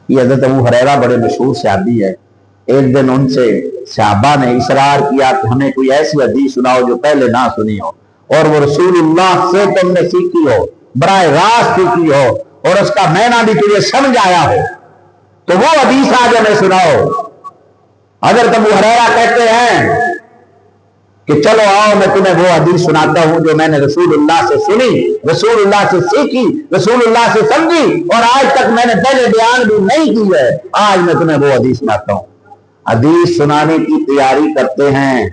یہ حضرت ابو ہریرہ بڑے مشہور صحابی ہے. ایک دن ان سے صحابہ نے اصرار کیا کہ ہمیں کوئی ایسی حدیث سناؤ جو پہلے نہ سنی ہو اور وہ رسول اللہ سے تم نے سیکھی ہو, براہ راست سیکھی ہو, اور اس کا معنی بھی تجھے سمجھ آیا ہو, تو وہ حدیث آج ہمیں سناؤ. حضرت ابو ہریرہ کہتے ہیں کہ چلو آؤ میں تمہیں وہ حدیث سناتا ہوں جو میں نے رسول اللہ سے سنی, رسول اللہ سے سیکھی, رسول اللہ سے سمجھی, اور آج تک میں نے پہلے بیان بھی نہیں کی ہے. آج میں تمہیں وہ حدیث سناتا ہوں. حدیث سنانے کی تیاری کرتے ہیں,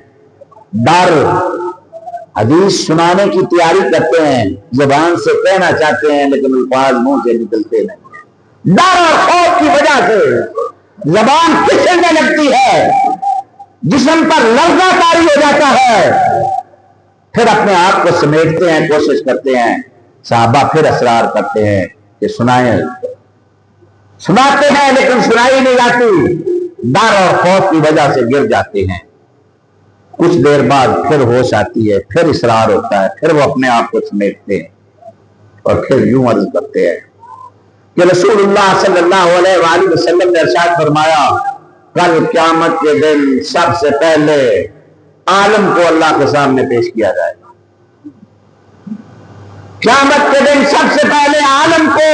ڈر, حدیث سنانے کی تیاری کرتے ہیں, زبان سے کہنا چاہتے ہیں لیکن الفاظ منہ سے نکلتے نہیں. ڈر اور خوف کی وجہ سے زبان پھسلنے لگتی ہے, جسم پر لرزہ طاری ہو جاتا ہے, پھر اپنے آپ کو سمیٹتے ہیں, کوشش کرتے ہیں. صحابہ پھر اصرار کرتے ہیں کہ سنائیں, سناتے ہیں لیکن سنائی نہیں جاتی. ڈر اور خوف کی وجہ سے گر جاتے ہیں. کچھ دیر بعد پھر ہوش آتی ہے, پھر اصرار ہوتا ہے, پھر وہ اپنے آپ کو سمیٹتے ہیں اور پھر یوں عرض کرتے ہیں کہ رسول اللہ صلی اللہ علیہ وآلہ وسلم نے ارشاد فرمایا کل قیامت کے دن سب سے پہلے عالم کو اللہ کے سامنے پیش کیا جائے گا. قیامت کے دن سب سے پہلے عالم کو,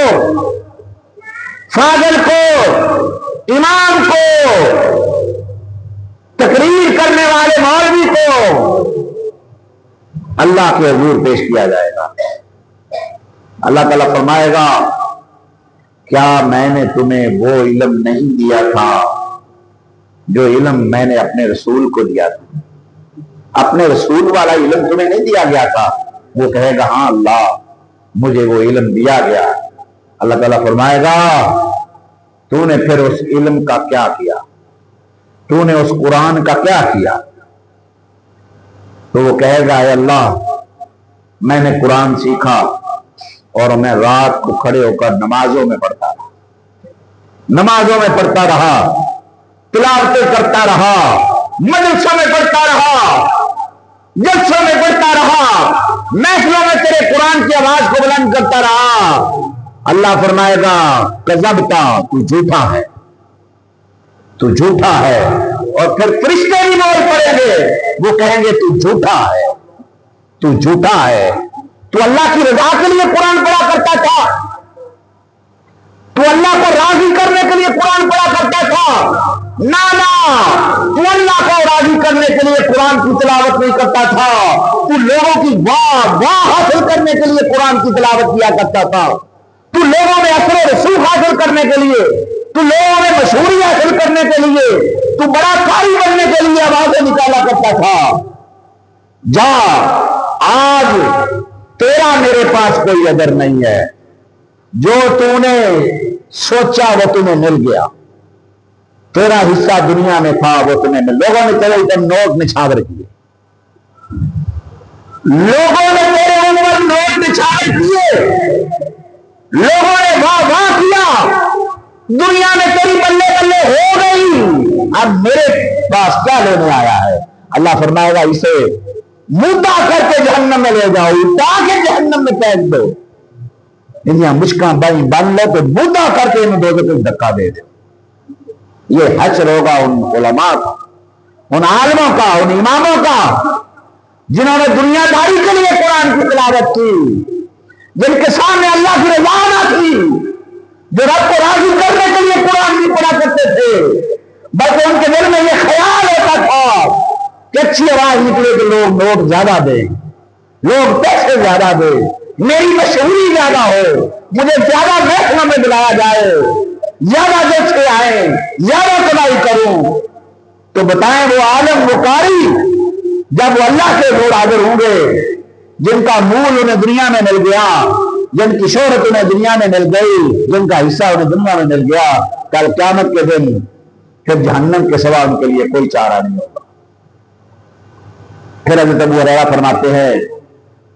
فاضل کو, امام کو, تقریر کرنے والے مولوی کو اللہ کے حضور پیش کیا جائے گا. اللہ تعالیٰ فرمائے گا کیا میں نے تمہیں وہ علم نہیں دیا تھا جو علم میں نے اپنے رسول کو دیا تھا؟ اپنے رسول والا علم تمہیں نہیں دیا گیا تھا؟ وہ کہے گا ہاں اللہ مجھے وہ علم دیا گیا. اللہ تعالیٰ فرمائے گا تو نے پھر اس علم کا کیا کیا, تو نے اس قرآن کا کیا کیا؟ تو وہ کہے گا اے اللہ میں نے قرآن سیکھا اور میں رات کو کھڑے ہو کر نمازوں میں پڑھتا رہا, نمازوں میں پڑھتا رہا, تلاوتیں کرتا رہا, مجلسوں میں پڑھتا رہا, جلسوں میں پڑھتا رہا, محفلوں میں تیرے قرآن کی آواز کو بلند کرتا رہا. اللہ فرمائے گا کذبتا, تو جھوٹا ہے, تو جھوٹا ہے. اور پھر فرشتے بھی بول پڑیں گے, وہ کہیں گے تو جھوٹا ہے, تو جھوٹا ہے. تو اللہ کی رضا کے لیے قرآن پڑھا کرتا تھا, تو اللہ کو راضی کرنے کے لیے قرآن پڑھا کرتا تھا؟ نہ تو اللہ کو راضی کرنے کے لیے قرآن کی تلاوت نہیں کرتا تھا, تو لوگوں کی واہ واہ حاصل کرنے کے لیے قرآن کی تلاوت کیا کرتا تھا, تو لوگوں میں اثر و رسوخ حاصل کرنے کے لیے, تو لوگوں میں مشہوری حاصل کرنے کے لیے, تو بڑا قاری بننے کے لیے آوازیں نکالا کرتا تھا. جا آج تیرا میرے پاس کوئی عذر نہیں ہے, جو تو نے سوچا وہ تمہیں مل گیا, تیرا حصہ دنیا میں تھا وہ تمہیں مل. لوگوں نے تیرے اوپر نوٹ نچھاور کیے, لوگوں نے تیرے اوپر نوٹ نچھاور کیے, لوگوں نے واہ واہ کیا, دنیا میں تیری بلے بلے ہو گئی, اب میرے پاس کیا لینے آیا ہے؟ اللہ فرمائے گا اسے مدعا کر کے جہنم میں لے جاؤ, تاکہ جہنم میں پھینک دو. انہیں مشکاں بائی بن لو تو مدعا کر کے انہیں دو کو دھکا دے دو. یہ حشر ہوگا ان علماء کا, ان عالموں کا, ان اماموں کا جنہوں نے دنیا داری کے لیے قرآن کی تلاوت کی, جن کے سامنے اللہ کی رضا نہ تھی, جو رب کو راضی کرنے کے لیے قرآن نہیں پڑھا کرتے تھے, بلکہ ان کے دل میں یہ خیال ہوتا تھا کہ اچھی آواز نکلے کہ لوگ نوٹ زیادہ دیں, لوگ پیسے زیادہ دیں, میری مشہوری زیادہ ہو, مجھے زیادہ محفلوں میں بلایا جائے, زیادہ جلسے آئے, زیادہ کمائی کروں. تو بتائیں وہ عالم وہ قاری جب وہ اللہ کے حضور حاضر ہوں گے, جن کا مول انہیں دنیا میں مل گیا, جن کی شہرت انہیں دنیا میں مل گئی, جن کا حصہ انہیں دنیا میں مل گیا, کل قیامت کے دن پھر جہنم کے سوا ان کے لیے کوئی چارہ نہیں ہوگا. پھر حضرت ابو ہریرہ فرماتے ہیں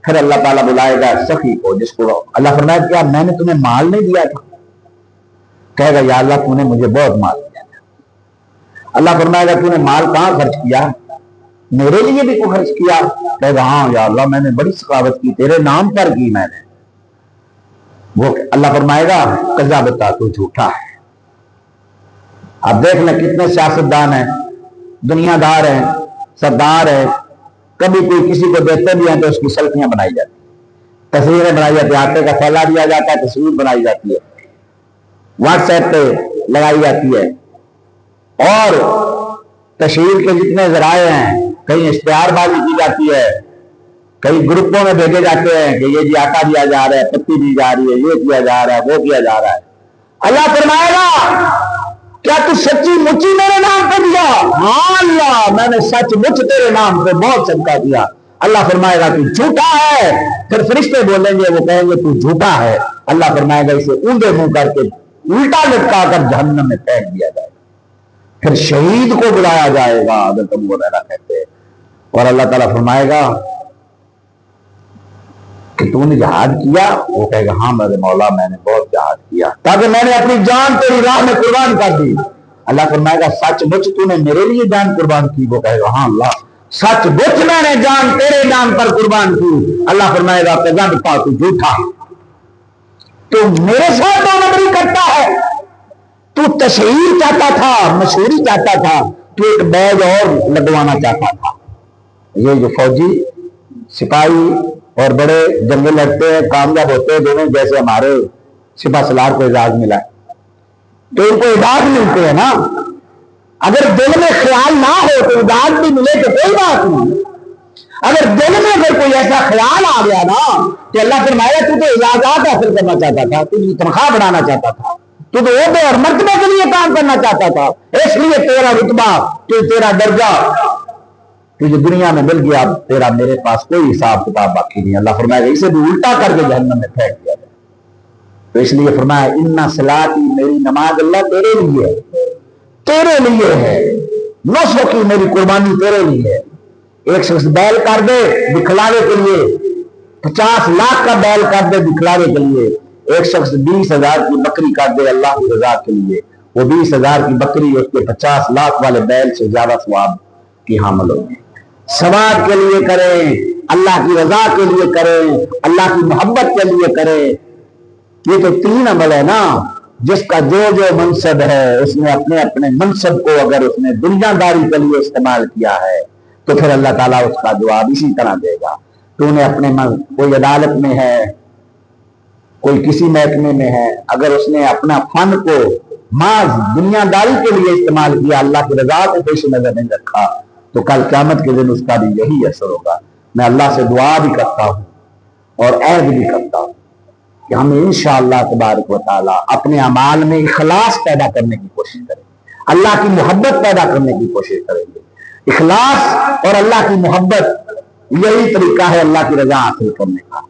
پھر اللہ تعالیٰ بلائے گا سخی کو, جس کو اللہ فرمائے کیا میں نے تمہیں مال نہیں دیا تھا؟ کہے گا یا اللہ تو نے مجھے بہت مال دیا تھا. اللہ فرمائے گا تو نے مال کہاں خرچ کیا؟ میرے لیے بھی کو خرچ کیا؟ کہے گا ہاں یا اللہ میں نے بڑی سخاوت کی, تیرے نام پر کی میں نے. وہ اللہ فرمائے گا کذابتا, تو جھوٹا ہے, آپ دیکھ لیں کتنے سیاستدان ہیں، دنیا دار ہیں، سردار ہیں، کبھی کوئی کسی کو دیتے بھی ہیں تو اس کی سیلفیاں بنائی جاتی ہیں، تصویریں بنائی جاتی ہیں، آٹے کا پھیلا دیا جاتا ہے، تصویر بنائی جاتی ہے، واٹس ایپ پہ لگائی جاتی ہے، اور تشہیر کے جتنے ذرائع ہیں کہیں اشتہار بازی کی جاتی ہے، کئی گروپوں میں بھیجے جاتے ہیں کہ یہ جی آٹا دیا جا رہا ہے، پتی دی جا رہی ہے، یہ کیا جا رہا ہے، وہ کیا جا رہا ہے۔ اللہ فرمائے گا کیا تو سچی مچی میرے نام پہ دیا؟ ہاں اللہ، میں نے سچ مچ تیرے نام پہ بہت صدقہ دیا۔ اللہ فرمائے گا تو جھوٹا ہے، پھر فرشتے بولیں گے، وہ کہیں گے تو جھوٹا ہے۔ اللہ فرمائے گا اسے اونڈے منہ کر کے الٹا لٹکا کر جہنم میں پھینک دیا جائے گا۔ پھر شہید کو بلایا جائے گا، حضرت ابو ہریرہ کہتے ہیں، اور اللہ تعالیٰ فرمائے گا کہ تو نے جہاد کیا؟ وہ کہے گا ہاں میرے مولا میں نے بہت جہاد کیا، تاکہ میں نے اپنی جان تیری راہ میں قربان کر دی۔ اللہ فرمائے گا سچ مچ تو نے میرے لیے جان قربان کی؟ وہ کہے گا ہاں اللہ سچ مچ میں نے جان تیرے نام پر قربان کی۔ اللہ فرمائے گا کذب پا تو جھوٹا، تو میرے ساتھ دو نمبری کرتا ہے، تو تشہیر چاہتا تھا، مشہوری چاہتا تھا، تو ایک بیج اور لگوانا چاہتا تھا۔ یہ جو فوجی سپاہی اور بڑے جنگل لڑتے ہیں کامیاب ہوتے ہیں دونوں، جیسے ہمارے سپاہ سالار کو اعزاز ملا تو ان کو اعزاز ملتے ہیں نا۔ اگر دل میں خیال نہ ہو تو اعزاز بھی ملے تو کوئی بات نہیں، اگر دل میں اگر کوئی ایسا خیال آ گیا نا کہ اللہ فرمائے تو اعزازات حاصل کرنا چاہتا تھا، تو تنخواہ بڑھانا چاہتا تھا، تو عہدے اور مرتبے کے لیے کام کرنا چاہتا تھا، اس لیے تیرا رتبہ تیرا درجہ تجھے دنیا میں مل گیا، تیرا میرے پاس کوئی حساب کتاب باقی نہیں۔ اللہ فرمائے گا اسے بھی الٹا کر کے جہنم میں پھینک دیا جائے۔ تو اس لیے فرمایا اِنَّ صلاتی، میری نماز اللہ تیرے لیے ہے، تیرے لیے ہے، نسک کی میری قربانی تیرے لیے ہے۔ ایک شخص بیل کر دے دکھلاوے کے لیے، 50 لاکھ کا بیل کر دے دکھلاوے کے لیے، ایک شخص 20,000 کی بکری کر دے اللہ کی رضا کے لیے، وہ 20,000 کی بکری اس کے 50 لاکھ والے بیل سے زیادہ ثواب کی حامل ہوگی۔ ثواب کے لیے کریں، اللہ کی رضا کے لیے کریں، اللہ کی محبت کے لیے کریں۔ یہ تو 3 عمل ہے نا، جس کا جو منصب ہے اس نے اپنے اپنے منصب کو اگر اس نے دنیا داری کے لیے استعمال کیا ہے تو پھر اللہ تعالیٰ اس کا جواب اسی طرح دے گا۔ تو نے اپنے کوئی عدالت میں ہے، کوئی کسی محکمے میں ہے، اگر اس نے اپنا فن کو محض دنیا داری کے لیے استعمال کیا، اللہ کی رضا کو پیش نظر نہیں رکھا، تو کل قیامت کے دن اس کا بھی یہی اثر ہوگا۔ میں اللہ سے دعا بھی کرتا ہوں اور عہد بھی کرتا ہوں کہ ہم انشاءاللہ تبارک و تعالی اپنے اعمال میں اخلاص پیدا کرنے کی کوشش کریں گے، اللہ کی محبت پیدا کرنے کی کوشش کریں گے۔ اخلاص اور اللہ کی محبت یہی طریقہ ہے اللہ کی رضا حاصل کرنے کا۔